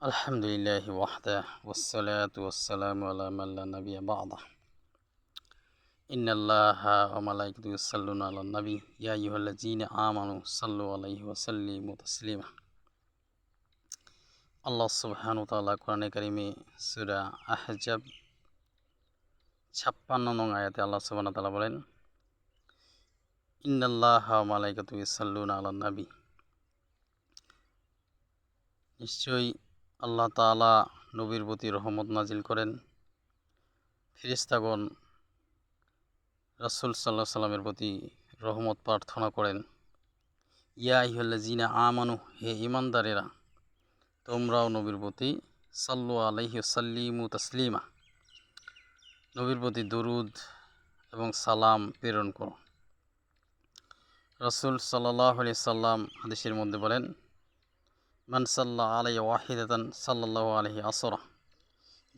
আলহামদুলিল্লাহি ওয়াহদাহ ওয়াসসালাতু ওয়াসসালামু আলা মান লা নাবিয়্যা বা'দাহ ইন্নাল্লাহা ওয়া মালাইকাতাহু ইউসাল্লুনা আলান নবী ইয়া আইয়ুহাল্লাযীনা আমানু সাল্লু আলাইহি ওয়া সাল্লিমু তাসলিমা। আল্লাহ সুবহানাহু ওয়া তাআলা কোরআনে কারিমে সূরা আহজাব 56 নং আয়াতে আল্লাহ সুবহানাহু ওয়া তাআলা বলেন, ইন্নাল্লাহা ওয়া মালাইকাতাহু ইউসাল্লুনা আলান নবী, নিশ্চয়ই আল্লাহ তাআলা নবীর প্রতি রহমত নাজিল করেন। ফেরেশতাগণ রাসূল সাল্লাল্লাহু আলাইহি সাল্লামের প্রতি রহমত প্রার্থনা করেন। ইয়া আইয়ুহাল্লাযীনা আমানু, হে ঈমানদারেরা, তোমরাও নবীর প্রতি সাল্লু আলাইহি ওয়া সাল্লিমু তাসলিমা, নবীর প্রতি দরুদ এবং সালাম প্রেরণ করো। রাসূল সাল্লাল্লাহু আলাইহি সাল্লাম হাদিসের মধ্যে বলেন, মান সাল্লা আলাইহি ওয়াহিদাতান সাল্লাল্লাহু আলাইহি আসরা,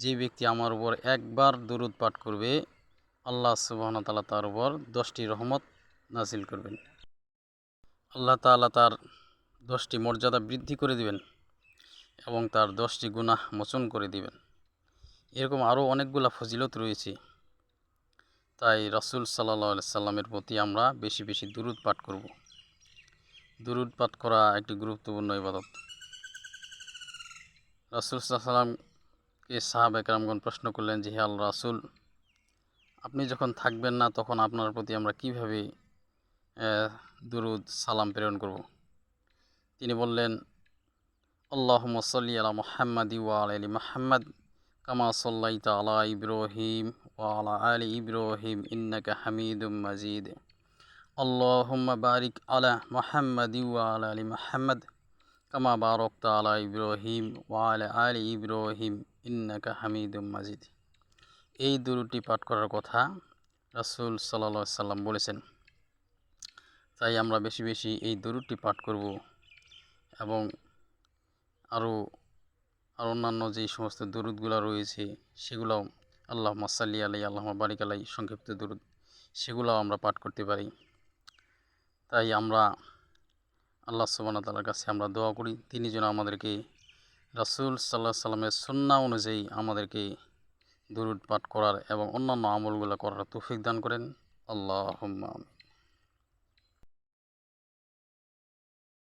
যে ব্যক্তি আমার উপর একবার দরুদ পাঠ করবে, আল্লাহ সুবহানাহু ওয়া তাআলা তার উপর 10টি রহমত নাজিল করবেন। আল্লাহ তাআলা তার 10টি মর্যাদা বৃদ্ধি করে দিবেন এবং তার 10টি গুনাহ মোচন করে দিবেন। এরকম আরও অনেকগুলা ফজিলত রয়েছে। তাই রাসূল সাল্লাল্লাহু আলাইহি সাল্লামের প্রতি আমরা বেশি বেশি দুরূদ পাঠ করব। দুরূদ পাঠ করা একটি গুরুত্বপূর্ণ ইবাদত। রাসূল সাল্লাল্লাহু আলাইহি সাল্লামকে সাহাবা কেরামগণ প্রশ্ন করলেন যে, হে আল্লাহর রাসূল, আপনি যখন থাকবেন না তখন আপনার প্রতি আমরা কিভাবে দুরূদ সালাম প্রেরণ করব? তিনি বললেন, আল্লাহুম্মা সাল্লি আলা মুহাম্মাদি ওয়া আলা আলি মুহাম্মাদ কামা সাল্লাইতা আলা ইব্রাহিম ওয়া আলা আলি ইব্রাহিম ইন্নাকা হামিদুম মাজিদ। আল্লাহুম্মা বারিক আলা মুহাম্মাদি ওয়া আলা আলি মুহাম্মাদ কামা বারাকতা আলা ইব্রাহিম ওয়া আলা আলি ইব্রাহিম ইন্নাকা হামিদুম মাজিদ। এই দুরূদটি পাঠ করার কথা রাসূল সাল্লাল্লাহু আলাইহি সাল্লাম বলেছেন। তাই আমরা বেশি বেশি এই দুরূদটি পাঠ করব এবং আরও অন্যান্য যেই সমস্ত দুরূদগুলো রয়েছে সেগুলোও, আল্লাহুম্মা সাল্লি আলাইহি আল্লাহুম্মা বারিক আলাইহি, সংক্ষিপ্ত দুরূদ, সেগুলোও আমরা পাঠ করতে পারি। তাই আমরা আল্লাহ সুবহানাহু ওয়া তাআলার কাছে আমরা দোয়া করি, তিনি যেন আমাদেরকে রাসূল সাল্লাল্লাহু আলাইহি সাল্লামের সুন্নাহ অনুযায়ী আমাদেরকে দুরূদ পাঠ করার এবং অন্যান্য আমলগুলো করার তৌফিক দান করেন। আল্লাহুম্মা আমিন।